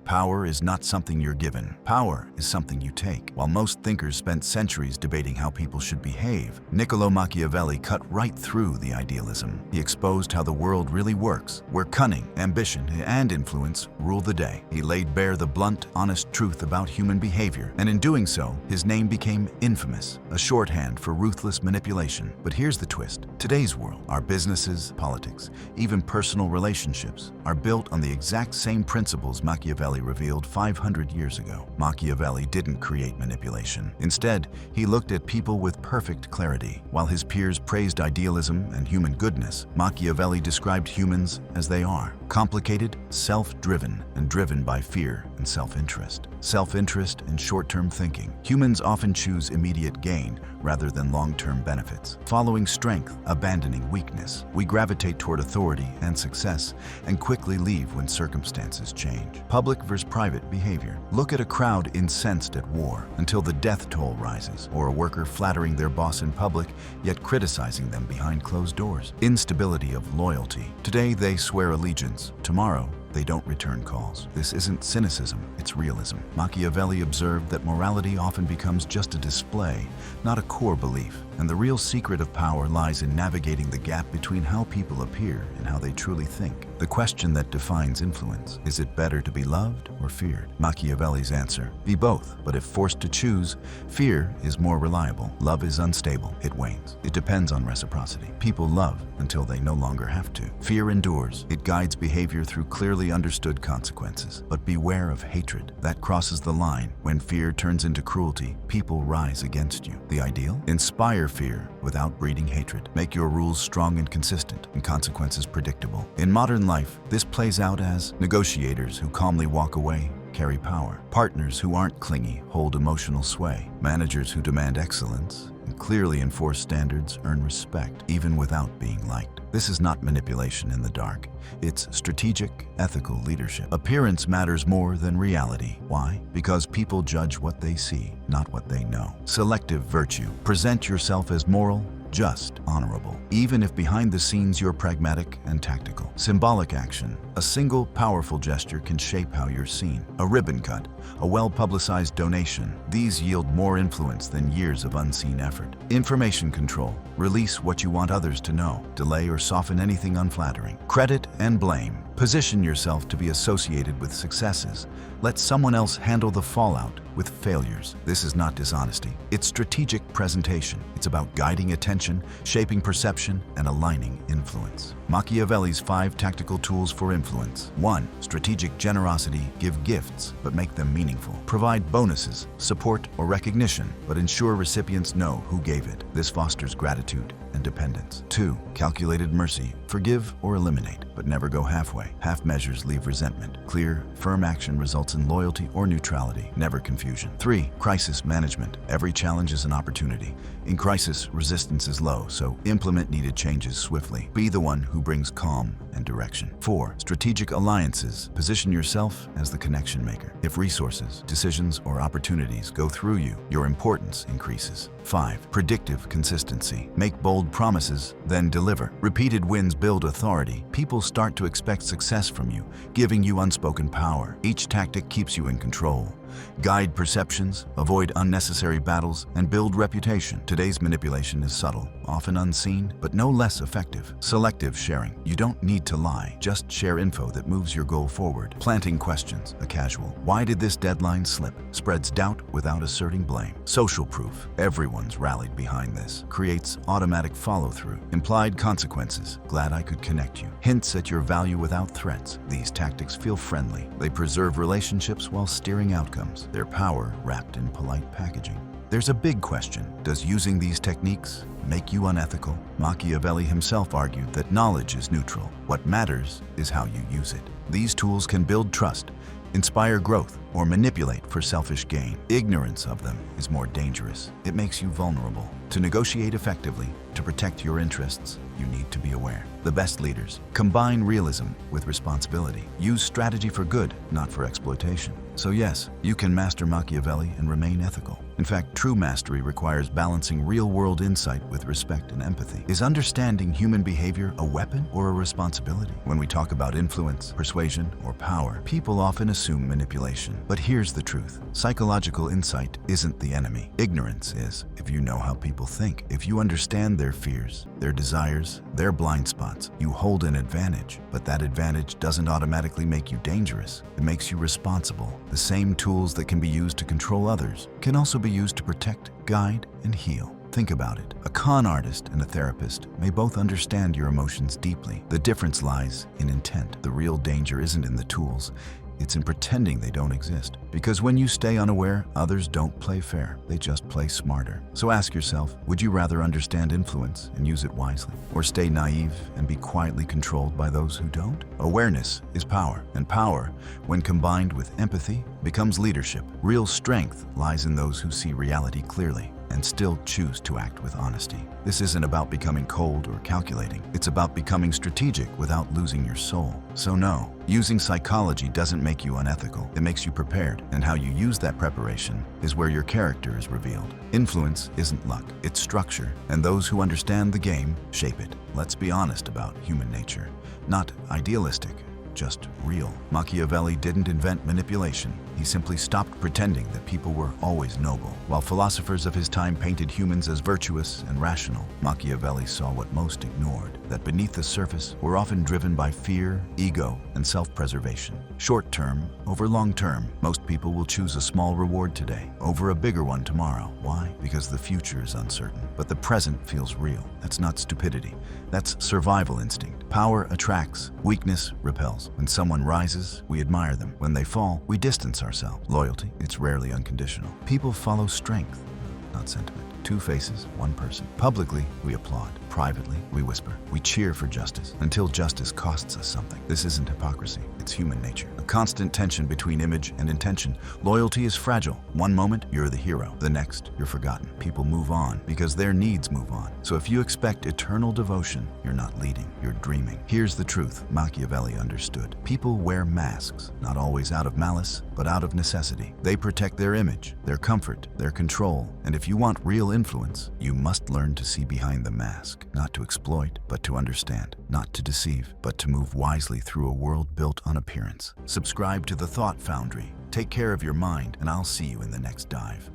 Power is not something you're given. Power is something you take. While most thinkers spent centuries debating how people should behave, Niccolò Machiavelli cut right through the idealism. He exposed how the world really works, where cunning, ambition, and influence rule the day. He laid bare the blunt, honest truth about human behavior, and in doing so, his name became infamous, a shorthand for ruthless manipulation. But here's the twist. Today's world, our businesses, politics, even personal relationships, are built on the exact same principles Machiavelli revealed 500 years ago. Machiavelli didn't create manipulation. Instead, he looked at people with perfect clarity. While his peers praised idealism and human goodness, Machiavelli described humans as they are: complicated, self-driven, and driven by fear and self-interest. Self-interest and short-term thinking. Humans often choose immediate gain rather than long-term benefits. Following strength, abandoning weakness. We gravitate toward authority and success and quickly leave when circumstances change. Public versus private behavior. Look at a crowd incensed at war until the death toll rises, or a worker flattering their boss in public yet criticizing them behind closed doors. Instability of loyalty. Today they swear allegiance. Tomorrow, they don't return calls. This isn't cynicism, it's realism. Machiavelli observed that morality often becomes just a display, not a core belief. And the real secret of power lies in navigating the gap between how people appear and how they truly think. The question that defines influence: is it better to be loved or feared? Machiavelli's answer: be both. But if forced to choose, fear is more reliable. Love is unstable. It wanes. It depends on reciprocity. People love until they no longer have to. Fear endures. It guides behavior through clearly understood consequences. But beware of hatred. That crosses the line. When fear turns into cruelty, people rise against you. The ideal? Inspire fear without breeding hatred. Make your rules strong and consistent, and consequences predictable. In modern life, this plays out as negotiators who calmly walk away carry power. Partners who aren't clingy hold emotional sway. Managers who demand excellence and clearly enforce standards earn respect, even without being liked. This is not manipulation in the dark. It's strategic, ethical leadership. Appearance matters more than reality. Why? Because people judge what they see, not what they know. Selective virtue. Present yourself as moral, just, honorable, even if behind the scenes you're pragmatic and tactical. Symbolic action. A single powerful gesture can shape how you're seen. A ribbon cut, a well-publicized donation. These yield more influence than years of unseen effort. Information control. Release what you want others to know. Delay or soften anything unflattering. Credit and blame. Position yourself to be associated with successes. Let someone else handle the fallout with failures. This is not dishonesty. It's strategic presentation. It's about guiding attention, shaping perception, and aligning influence. Machiavelli's 5 tactical tools for influence. 1. Strategic generosity. Give gifts, but make them meaningful. Provide bonuses, support, or recognition, but ensure recipients know who gave it. This fosters gratitude and dependence. 2. Calculated mercy. Forgive or eliminate, but never go halfway. Half measures leave resentment. Clear, firm action results in loyalty or neutrality, never confusion. 3. Crisis management. Every challenge is an opportunity. In crisis, resistance is low, so implement needed changes swiftly. Be the one who brings calm and direction. 4. Strategic alliances. Position yourself as the connection maker. If resources, decisions, or opportunities go through you, your importance increases. 5. Predictive consistency. Make bold promises, then deliver. Repeated wins build authority. People start to expect success from you, giving you unspoken power. Each tactic keeps you in control. Guide perceptions, avoid unnecessary battles, and build reputation. Today's manipulation is subtle, often unseen, but no less effective. Selective sharing. You don't need to lie. Just share info that moves your goal forward. Planting questions. A casual "why did this deadline slip?" spreads doubt without asserting blame. Social proof. Everyone's rallied behind this. Creates automatic follow-through. Implied consequences. Glad I could connect you. Hints at your value without threats. These tactics feel friendly. They preserve relationships while steering outcomes. Their power wrapped in polite packaging. There's a big question. Does using these techniques make you unethical? Machiavelli himself argued that knowledge is neutral. What matters is how you use it. These tools can build trust, inspire growth, or manipulate for selfish gain. Ignorance of them is more dangerous. It makes you vulnerable. To negotiate effectively, to protect your interests, you need to be aware. The best leaders combine realism with responsibility. Use strategy for good, not for exploitation. So yes, you can master Machiavelli and remain ethical. In fact, true mastery requires balancing real-world insight with respect and empathy. Is understanding human behavior a weapon or a responsibility? When we talk about influence, persuasion, or power, people often assume manipulation. But here's the truth. Psychological insight isn't the enemy. Ignorance is. If you know how people think, if you understand their fears, their desires, their blind spots, you hold an advantage. But that advantage doesn't automatically make you dangerous. It makes you responsible. The same tools that can be used to control others can also be used to protect, guide, and heal. Think about it. A con artist and a therapist may both understand your emotions deeply. The difference lies in intent. The real danger isn't in the tools. It's in pretending they don't exist. Because when you stay unaware, others don't play fair. They just play smarter. So ask yourself, would you rather understand influence and use it wisely, or stay naive and be quietly controlled by those who don't? Awareness is power, and power, when combined with empathy, becomes leadership. Real strength lies in those who see reality clearly and still choose to act with honesty. This isn't about becoming cold or calculating. It's about becoming strategic without losing your soul. So no, using psychology doesn't make you unethical. It makes you prepared, and how you use that preparation is where your character is revealed. Influence isn't luck, it's structure, and those who understand the game shape it. Let's be honest about human nature. Not idealistic, just real. Machiavelli didn't invent manipulation. He simply stopped pretending that people were always noble. While philosophers of his time painted humans as virtuous and rational, Machiavelli saw what most ignored, that beneath the surface we're often driven by fear, ego, and self-preservation. Short term over long term, most people will choose a small reward today over a bigger one tomorrow. Why? Because the future is uncertain. But the present feels real. That's not stupidity. That's survival instinct. Power attracts, weakness repels. When someone rises, we admire them. When they fall, we distance ourselves. Loyalty, it's rarely unconditional. People follow strength, not sentiment. Two faces, one person. Publicly, we applaud. Privately, we whisper. We cheer for justice until justice costs us something. This isn't hypocrisy. It's human nature. A constant tension between image and intention. Loyalty is fragile. One moment, you're the hero. The next, you're forgotten. People move on because their needs move on. So if you expect eternal devotion, you're not leading, you're dreaming. Here's the truth Machiavelli understood. People wear masks, not always out of malice, but out of necessity. They protect their image, their comfort, their control. And if you want real influence, you must learn to see behind the mask. Not to exploit, but to understand. Not to deceive, but to move wisely through a world built on appearance. Subscribe to the Thought Foundry. Take care of your mind, and I'll see you in the next dive.